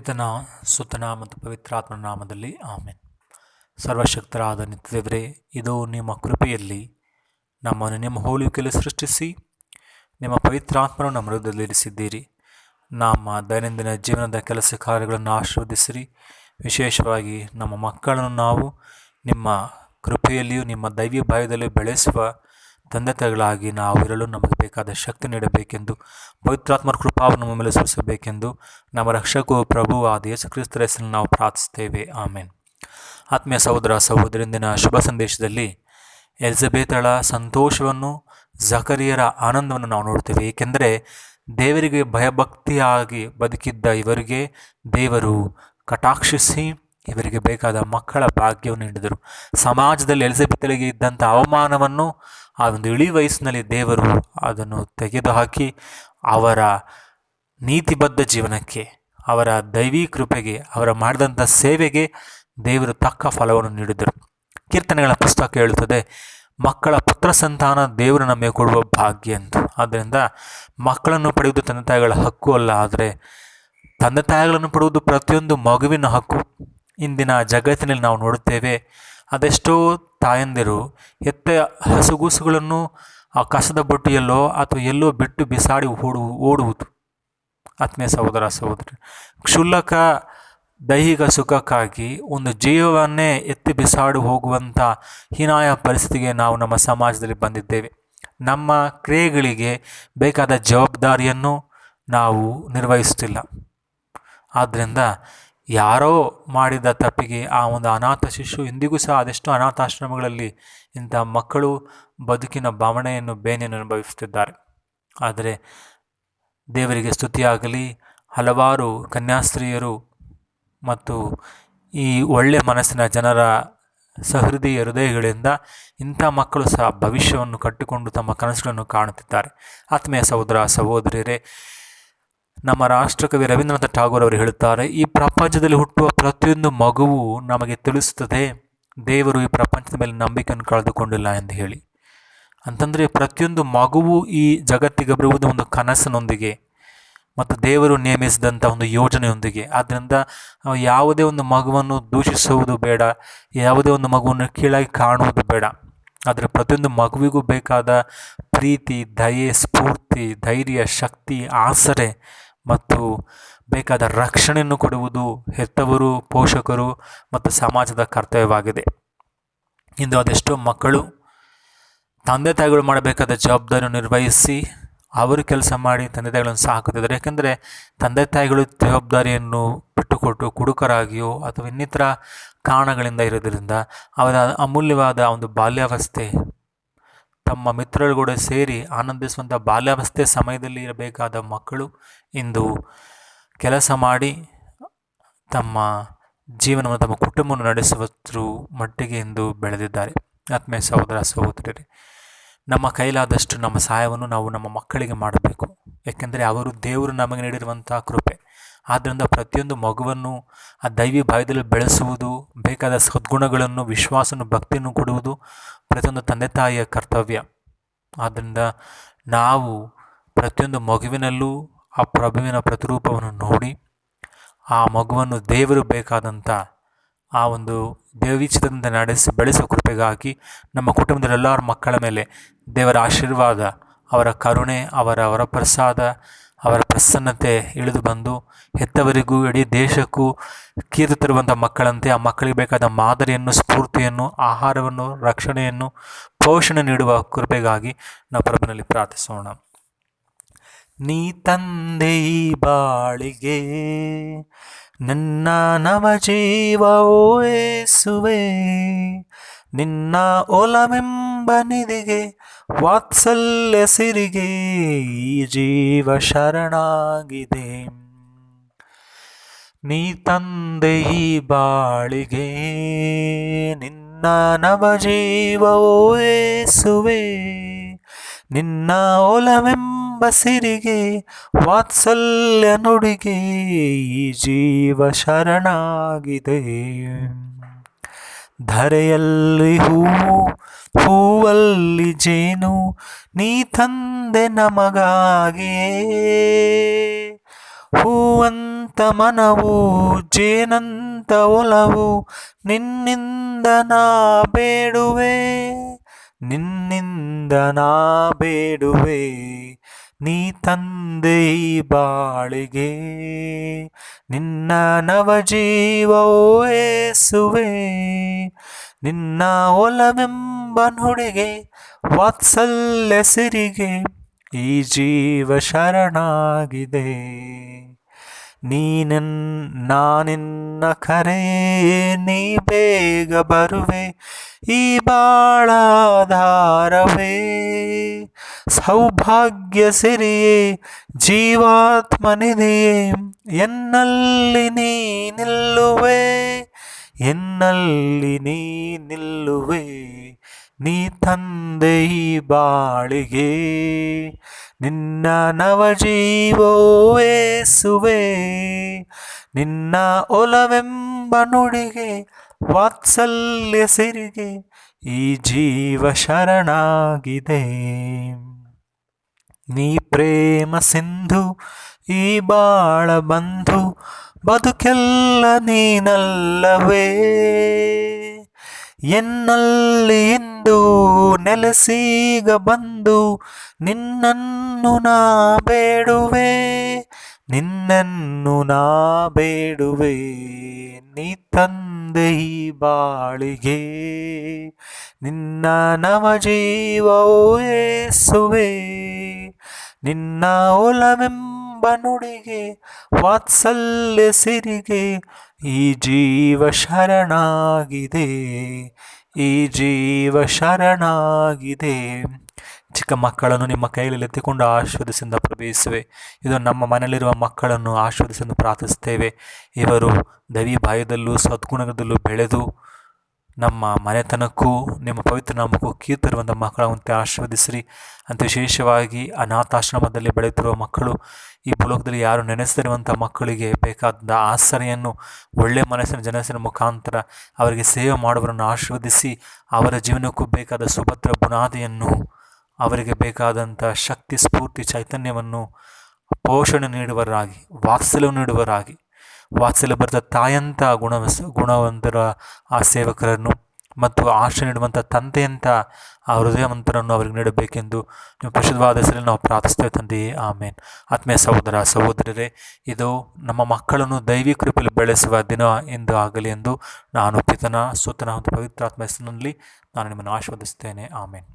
ಪಿತನ ಸುತನ ಮತ್ತು ಪವಿತ್ರಾತ್ಮನ ನಾಮದಲ್ಲಿ ಆಮೆನ್. ಸರ್ವಶಕ್ತರಾದ ನಿತ್ಯದೇವರೇ, ಇದು ನಿಮ್ಮ ಕೃಪೆಯಲ್ಲಿ ನಮ್ಮನ್ನು ನಿಮ್ಮ ಹೋಲಿಕೆಯಲ್ಲಿ ಸೃಷ್ಟಿಸಿ ನಿಮ್ಮ ಪವಿತ್ರಾತ್ಮನು ನಮ್ಮ ಹೃದಯದಲ್ಲಿ ಇರಿಸಿದ್ದೀರಿ. ನಮ್ಮ ದೈನಂದಿನ ಜೀವನದ ಕೆಲಸ ಕಾರ್ಯಗಳನ್ನು ಆಶೀರ್ವದಿಸಿರಿ. ವಿಶೇಷವಾಗಿ ನಮ್ಮ ಮಕ್ಕಳನ್ನು ನಾವು ನಿಮ್ಮ ಕೃಪೆಯಲ್ಲಿಯೂ ನಿಮ್ಮ ದೈವಿ ಭಯದಲ್ಲಿಯೂ ಬೆಳೆಸುವ ತಂದೆ ತಾಯಿಗಳಾಗಿ ನಾವು ಇರಲು ನಮಗೆ ಬೇಕಾದ ಶಕ್ತಿ ನೀಡಬೇಕೆಂದು, ಪವಿತ್ರಾತ್ಮರ ಕೃಪಾವನ್ನು ನಮ್ಮ ಮೇಲೆ ಸುರಿಸಬೇಕೆಂದು ನಮ್ಮ ರಕ್ಷಕೂ ಪ್ರಭು ಆದ ಯೇಸು ಕ್ರಿಸ್ತರ ಹೆಸರಿನಲ್ಲಿ ನಾವು ಪ್ರಾರ್ಥಿಸ್ತೇವೆ. ಆಮೇನ್. ಆತ್ಮೀಯ ಸಹೋದರ ಸಹೋದರಿಂದಿನ ಶುಭ ಸಂದೇಶದಲ್ಲಿ ಎಲಿಜಬೆತಳ ಸಂತೋಷವನ್ನು, ಜಕರಿಯರ ಆನಂದವನ್ನು ನಾವು ನೋಡ್ತೇವೆ. ಏಕೆಂದರೆ ದೇವರಿಗೆ ಭಯಭಕ್ತಿಯಾಗಿ ಬದುಕಿದ್ದ ಇವರಿಗೆ ದೇವರು ಕಟಾಕ್ಷಿಸಿ ಇವರಿಗೆ ಬೇಕಾದ ಮಕ್ಕಳ ಭಾಗ್ಯವನ್ನು ನೀಡಿದರು. ಸಮಾಜದಲ್ಲಿ ಎಲಿಜಬೆತಳಿಗೆ ಇದ್ದಂಥ ಅವಮಾನವನ್ನು ಆ ಒಂದು ಇಳಿ ವಯಸ್ಸಿನಲ್ಲಿ ದೇವರು ಅದನ್ನು ತೆಗೆದುಹಾಕಿ ಅವರ ನೀತಿಬದ್ಧ ಜೀವನಕ್ಕೆ, ಅವರ ದೈವಿ ಕೃಪೆಗೆ, ಅವರ ಮಾಡಿದಂಥ ಸೇವೆಗೆ ದೇವರು ತಕ್ಕ ಫಲವನ್ನು ನೀಡಿದರು. ಕೀರ್ತನೆಗಳ ಪುಸ್ತಕ ಹೇಳುತ್ತದೆ, ಮಕ್ಕಳ ಪುತ್ರ ಸಂತಾನ ದೇವರು ನಮಗೆ ಕೊಡುವ ಭಾಗ್ಯ ಅಂತ. ಆದ್ದರಿಂದ ಮಕ್ಕಳನ್ನು ಪಡೆಯುವುದು ತಂದೆ ತಾಯಿಗಳ ಹಕ್ಕು ಅಲ್ಲ, ಆದರೆ ತಂದೆ ತಾಯಿಗಳನ್ನು ಪಡೆಯುವುದು ಪ್ರತಿಯೊಂದು ಮಗುವಿನ ಹಕ್ಕು. ಇಂದಿನ ಜಗತ್ತಿನಲ್ಲಿ ನಾವು ನೋಡುತ್ತೇವೆ, ಅದೆಷ್ಟೋ ತಾಯಂದಿರು ಹೆತ್ತ ಹಸುಗೂಸುಗಳನ್ನು ಆ ಕಸದ ಬುಟ್ಟಿಯಲ್ಲೋ ಅಥವಾ ಎಲ್ಲೋ ಬಿಟ್ಟು ಬಿಸಾಡಿ ಓಡುವುದು. ಆತ್ಮೀಯ ಸಹೋದರ ಸಹೋದರಿ, ಕ್ಷುಲ್ಲಕ ದೈಹಿಕ ಸುಖಕ್ಕಾಗಿ ಒಂದು ಜೀವವನ್ನೇ ಎತ್ತಿ ಬಿಸಾಡಿ ಹೋಗುವಂಥ ಹೀನಾಯ ಪರಿಸ್ಥಿತಿಗೆ ನಾವು ನಮ್ಮ ಸಮಾಜದಲ್ಲಿ ಬಂದಿದ್ದೇವೆ. ನಮ್ಮ ಕ್ರಿಯೆಗಳಿಗೆ ಬೇಕಾದ ಜವಾಬ್ದಾರಿಯನ್ನು ನಾವು ನಿರ್ವಹಿಸುತ್ತಿಲ್ಲ. ಆದ್ದರಿಂದ ಯಾರೋ ಮಾಡಿದ ತಪ್ಪಿಗೆ ಆ ಒಂದು ಅನಾಥ ಶಿಶು, ಇಂದಿಗೂ ಸಹ ಅದೆಷ್ಟೋ ಅನಾಥಾಶ್ರಮಗಳಲ್ಲಿ ಇಂಥ ಮಕ್ಕಳು ಬದುಕಿನ ಬವಣೆಯನ್ನು, ಬೇನೆಯನ್ನು ಅನುಭವಿಸುತ್ತಿದ್ದಾರೆ. ಆದರೆ ದೇವರಿಗೆ ಸ್ತುತಿಯಾಗಲಿ, ಹಲವಾರು ಕನ್ಯಾಸ್ತ್ರೀಯರು ಮತ್ತು ಈ ಒಳ್ಳೆಯ ಮನಸ್ಸಿನ ಜನರ ಸಹೃದಯ ಹೃದಯಗಳಿಂದ ಇಂಥ ಮಕ್ಕಳು ಸಹ ಭವಿಷ್ಯವನ್ನು ಕಟ್ಟಿಕೊಂಡು ತಮ್ಮ ಕನಸುಗಳನ್ನು ಕಾಣುತ್ತಿದ್ದಾರೆ. ಆತ್ಮೀಯ ಸಹೋದರ ಸಹೋದರಿಯರೇ, ನಮ್ಮ ರಾಷ್ಟ್ರಕವಿ ರವೀಂದ್ರನಾಥ ಠಾಗೋರ್ ಅವರು ಹೇಳುತ್ತಾರೆ, ಈ ಪ್ರಪಂಚದಲ್ಲಿ ಹುಟ್ಟುವ ಪ್ರತಿಯೊಂದು ಮಗುವು ನಮಗೆ ತಿಳಿಸುತ್ತದೆ ದೇವರು ಈ ಪ್ರಪಂಚದ ಮೇಲೆ ನಂಬಿಕೆಯನ್ನು ಕಳೆದುಕೊಂಡಿಲ್ಲ ಎಂದು ಹೇಳಿ. ಅಂತಂದರೆ ಪ್ರತಿಯೊಂದು ಮಗುವು ಈ ಜಗತ್ತಿಗೆ ಬರುವುದು ಒಂದು ಕನಸಿನೊಂದಿಗೆ ಮತ್ತು ದೇವರು ನೇಮಿಸಿದಂಥ ಒಂದು ಯೋಜನೆಯೊಂದಿಗೆ. ಆದ್ದರಿಂದ ಯಾವುದೇ ಒಂದು ಮಗುವನ್ನು ದೂಷಿಸುವುದು ಬೇಡ, ಯಾವುದೇ ಒಂದು ಮಗುವನ್ನು ಕೀಳಾಗಿ ಕಾಣುವುದು ಬೇಡ. ಆದರೆ ಪ್ರತಿಯೊಂದು ಮಗುವಿಗೂ ಬೇಕಾದ ಪ್ರೀತಿ, ದಯೆ, ಸ್ಫೂರ್ತಿ, ಧೈರ್ಯ, ಶಕ್ತಿ, ಆಸರೆ ಮತ್ತು ಬೇಕಾದ ರಕ್ಷಣೆಯನ್ನು ಕೊಡುವುದು ಹೆತ್ತವರು, ಪೋಷಕರು ಮತ್ತು ಸಮಾಜದ ಕರ್ತವ್ಯವಾಗಿದೆ. ಇಂದು ಅದೆಷ್ಟೋ ಮಕ್ಕಳು ತಂದೆ ತಾಯಿಗಳು ಮಾಡಬೇಕಾದ ಜವಾಬ್ದಾರಿಯನ್ನು ನಿರ್ವಹಿಸಿ ಅವರು ಕೆಲಸ ಮಾಡಿ ತಂದೆ ತಾಯಿಗಳನ್ನು ಸಾಕುತ್ತಿದ್ದಾರೆ. ಏಕೆಂದರೆ ತಂದೆ ತಾಯಿಗಳು ಜವಾಬ್ದಾರಿಯನ್ನು ಬಿಟ್ಟುಕೊಟ್ಟು ಕುಡುಕರಾಗಿಯೋ ಅಥವಾ ಇನ್ನಿತರ ಕಾರಣಗಳಿಂದ ಇರೋದರಿಂದ ಅವರ ಅಮೂಲ್ಯವಾದ ಒಂದು ಬಾಲ್ಯಾವಸ್ಥೆ, ತಮ್ಮ ಮಿತ್ರರುಗಳ ಸೇರಿ ಆನಂದಿಸುವಂಥ ಬಾಲ್ಯಾವಸ್ಥೆ ಸಮಯದಲ್ಲಿ ಇರಬೇಕಾದ ಮಕ್ಕಳು ಇಂದು ಕೆಲಸ ಮಾಡಿ ತಮ್ಮ ಜೀವನವನ್ನು, ತಮ್ಮ ಕುಟುಂಬವನ್ನು ನಡೆಸುವಷ್ಟರ ಮಟ್ಟಿಗೆ ಇಂದು ಬೆಳೆದಿದ್ದಾರೆ. ಆತ್ಮೀಯ ಸಹೋದರ ಸಹೋದರರೇ, ನಮ್ಮ ಕೈಲಾದಷ್ಟು ನಮ್ಮ ಸಹಾಯವನ್ನು ನಾವು ನಮ್ಮ ಮಕ್ಕಳಿಗೆ ಮಾಡಬೇಕು. ಏಕೆಂದರೆ ಅವರು ದೇವರು ನಮಗೆ ನೀಡಿರುವಂಥ ಕೃಪೆ. ಆದ್ದರಿಂದ ಪ್ರತಿಯೊಂದು ಮಗುವನ್ನು ಆ ದೈವಿ ಭಯದಲ್ಲಿ ಬೆಳೆಸುವುದು, ಬೇಕಾದ ಸದ್ಗುಣಗಳನ್ನು, ವಿಶ್ವಾಸವನ್ನು, ಭಕ್ತಿಯನ್ನು ಕೊಡುವುದು ಪ್ರತಿಯೊಂದು ತಂದೆ ತಾಯಿಯ ಕರ್ತವ್ಯ. ಆದ್ದರಿಂದ ನಾವು ಪ್ರತಿಯೊಂದು ಮಗುವಿನಲ್ಲೂ ಆ ಪ್ರಭುವಿನ ಪ್ರತಿರೂಪವನ್ನು ನೋಡಿ ಆ ಮಗುವನ್ನು ದೇವರು ಬೇಕಾದಂಥ ಆ ಒಂದು ದೇವೀಚಿತದಿಂದ ನಡೆಸಿ ಬೆಳೆಸುವ ಕೃಪೆಗಾಗಿ ನಮ್ಮ ಕುಟುಂಬದ ಎಲ್ಲರ ಮಕ್ಕಳ ಮೇಲೆ ದೇವರ ಆಶೀರ್ವಾದ, ಅವರ ಕರುಣೆ, ಅವರ ವರಪ್ರಸಾದ, ಅವರ ಪ್ರಸನ್ನತೆ ಇಳಿದು ಬಂದು ಹೆತ್ತವರಿಗೂ ಇಡೀ ದೇಶಕ್ಕೂ ಕೀರ್ತಿ ತರುವಂಥ ಮಕ್ಕಳಂತೆ ಆ ಮಕ್ಕಳಿಗೆ ಬೇಕಾದ ಮಾದರಿಯನ್ನು, ಸ್ಫೂರ್ತಿಯನ್ನು, ಆಹಾರವನ್ನು, ರಕ್ಷಣೆಯನ್ನು, ಪೋಷಣೆ ನೀಡುವ ಕೃಪೆಗಾಗಿ ನಾವು ಪ್ರಭುವಿನಲ್ಲಿ ಪ್ರಾರ್ಥಿಸೋಣ. ನೀ ತಂದೆ ಈ ಬಾಳಿಗೆ ನಿನ್ನ ನವಜೀವ ಓಯೇಸುವೆ, ನಿನ್ನ ಒಲವೆಂಬ ನಿಧಿಗೆ ವಾತ್ಸಲ್ಯ ಸಿರಿಗೆ ಈ ಜೀವ ಶರಣಾಗಿದೆ. ನೀ ತಂದೆ ಈ ಬಾಳಿಗೆ ನಿನ್ನ ನವಜೀವ ಓಯೇಸುವೆ, ನಿನ್ನ ಒಲವೆಂಬ ಸಿರಿಗೆ ವಾತ್ಸಲ್ಯ ನುಡಿಗೆ ಈ ಜೀವ ಶರಣಾಗಿದೆ. ಧರೆಯಲ್ಲಿ ಹೂವು, ಹೂವಲ್ಲಿ ಜೇನು, ನೀ ತಂದೆ ನಮಗಾಗಿಯೇ ಹೂವಂತ ಮನವು ಜೇನಂತ ಒಲವು ನಿನ್ನಿಂದ ನಾ ಬೇಡುವೆ, ನಿನ್ನಿಂದ ನಾ ಬೇಡುವೆ. ನೀ ತಂದೆ ಈ ಬಾಳಿಗೆ ನಿನ್ನ ನವಜೀವವೋ ಯೇಸುವೆ. ನಿನ್ನ ಒಲವೆಂಬ ನುಡಿಗೆ ವಾತ್ಸಲ್ಯ ಸಿರಿಗೆ ಈ ಜೀವ ಶರಣಾಗಿದೆ. ನಾನಿನ್ನ ಕರೆಯೇ ನೀ ಬೇಗ ಬರುವೆ, ಈ ಬಾಳಾಧಾರವೇ ಸೌಭಾಗ್ಯ ಸಿರಿಯೇ ಜೀವಾತ್ಮನಿದೆಯೇ. ಎನ್ನಲ್ಲಿ ನೀ ನಿಲ್ಲುವೆ, ಎನ್ನಲ್ಲಿ ನೀ ನಿಲ್ಲುವೆ. ನೀ ತಂದೆ ಈ ಬಾಳಿಗೆ ನಿನ್ನ ನವಜೀವೋ ಯೇಸುವೆ. ನಿನ್ನ ಒಲವೆಂಬ ನುಡಿಗೆ ವಾತ್ಸಲ್ಯ ಸಿರಿಗೆ ಈ ಜೀವ ಶರಣಾಗಿದೆ. ನೀ ಪ್ರೇಮ ಸಿಂಧು ಈ ಬಾಳ ಬಂಧು, ಬದುಕೆಲ್ಲ ನೀನಲ್ಲವೇ. ಎನ್ನಲ್ಲಿ ಇಂದು ನೆಲೆಸೀಗ ಬಂದು ನಿನ್ನನ್ನು ನಾ ಬೇಡುವೆ, ನಿನ್ನನ್ನು ನಾ ಬೇಡುವೆ. ನೀ ತಂದೆ ಈ ಬಾಳಿಗೆ ನಿನ್ನ ನವಜೀವವೋ ಯೇಸುವೆ. ನಿನ್ನ ಒಲವೆಂಬ ನುಡಿಗೆ ವಾತ್ಸಲ್ಯ ಸಿರಿಗೆ ಈ ಜೀವ ಶರಣಾಗಿದೆ, ಈ ಜೀವ ಶರಣಾಗಿದೆ. ಚಿಕ್ಕ ಮಕ್ಕಳನ್ನು ನಿಮ್ಮ ಕೈಯಲ್ಲಿ ಎತ್ತಿಕೊಂಡು ಆಶೀರ್ವದಿಸಿದ ಪ್ರಭೇಸುವೆ. ಇದು ನಮ್ಮ ಮನೆಯಲ್ಲಿರುವ ಮಕ್ಕಳನ್ನು ಆಶೀರ್ವದಿಸಲು ಪ್ರಾರ್ಥಿಸ್ತೇವೆ. ಇವರು ದೈವಿ ಭಯದಲ್ಲೂ ಸದ್ಗುಣದಲ್ಲೂ ಬೆಳೆದು ನಮ್ಮ ಮನೆತನಕ್ಕೂ ನಿಮ್ಮ ಪವಿತ್ರ ನಾಮಕ್ಕೂ ಕೀರ್ತಿರುವಂಥ ಮಕ್ಕಳಂತೆ ಆಶೀರ್ವದಿಸಿರಿ. ಅಂತ ವಿಶೇಷವಾಗಿ ಅನಾಥಾಶ್ರಮದಲ್ಲಿ ಬೆಳೆಯುತ್ತಿರುವ ಮಕ್ಕಳು, ಈ ಭೂಲೋಕದಲ್ಲಿ ಯಾರು ನೆನೆಸದಿರುವಂಥ ಮಕ್ಕಳಿಗೆ ಬೇಕಾದ ಆಸರೆಯನ್ನು ಒಳ್ಳೆಯ ಮನಸ್ಸಿನ ಜನಸಿನ ಮುಖಾಂತರ ಅವರಿಗೆ ಸೇವೆ ಮಾಡುವವರನ್ನು ಆಶೀರ್ವದಿಸಿ, ಅವರ ಜೀವನಕ್ಕೂ ಬೇಕಾದ ಸುಭದ್ರ ಬುನಾದಿಯನ್ನು, ಅವರಿಗೆ ಬೇಕಾದಂಥ ಶಕ್ತಿ ಸ್ಫೂರ್ತಿ ಚೈತನ್ಯವನ್ನು ಪೋಷಣೆ ನೀಡುವರಾಗಿ, ವಾತ್ಸಲ್ಯ ನೀಡುವರಾಗಿ, ವಾತ್ಸಲ್ಯ ಬರೆದ ತಾಯಂಥ ಗುಣವಂತರ ಆ ಸೇವಕರನ್ನು ಮತ್ತು ಆಶ್ರಯ ನೀಡುವಂಥ ತಂದೆಯಂಥ ಆ ಹೃದಯವಂತರನ್ನು ಅವರಿಗೆ ನೀಡಬೇಕೆಂದು ನೀವು ಪರಿಶುದ್ಧವಾದ ಹೆಸರಲ್ಲಿ ನಾವು ಪ್ರಾರ್ಥಿಸ್ತೇವೆ ತಂದೆಯೇ, ಆಮೇನ್. ಆತ್ಮೀಯ ಸಹೋದರ ಸಹೋದರರೇ, ಇದು ನಮ್ಮ ಮಕ್ಕಳನ್ನು ದೈವಿ ಕೃಪೆಯಲ್ಲಿ ಬೆಳೆಸುವ ದಿನ ಎಂದು ಆಗಲಿ ಎಂದು ನಾನು ಪಿತನ ಸುತನ ಮತ್ತು ಪವಿತ್ರಾತ್ಮ ಹೆಸರಿನಲ್ಲಿ ನಾನು ನಿಮ್ಮನ್ನು ಆಶೀರ್ವದಿಸ್ತೇನೆ, ಆಮೇನ್.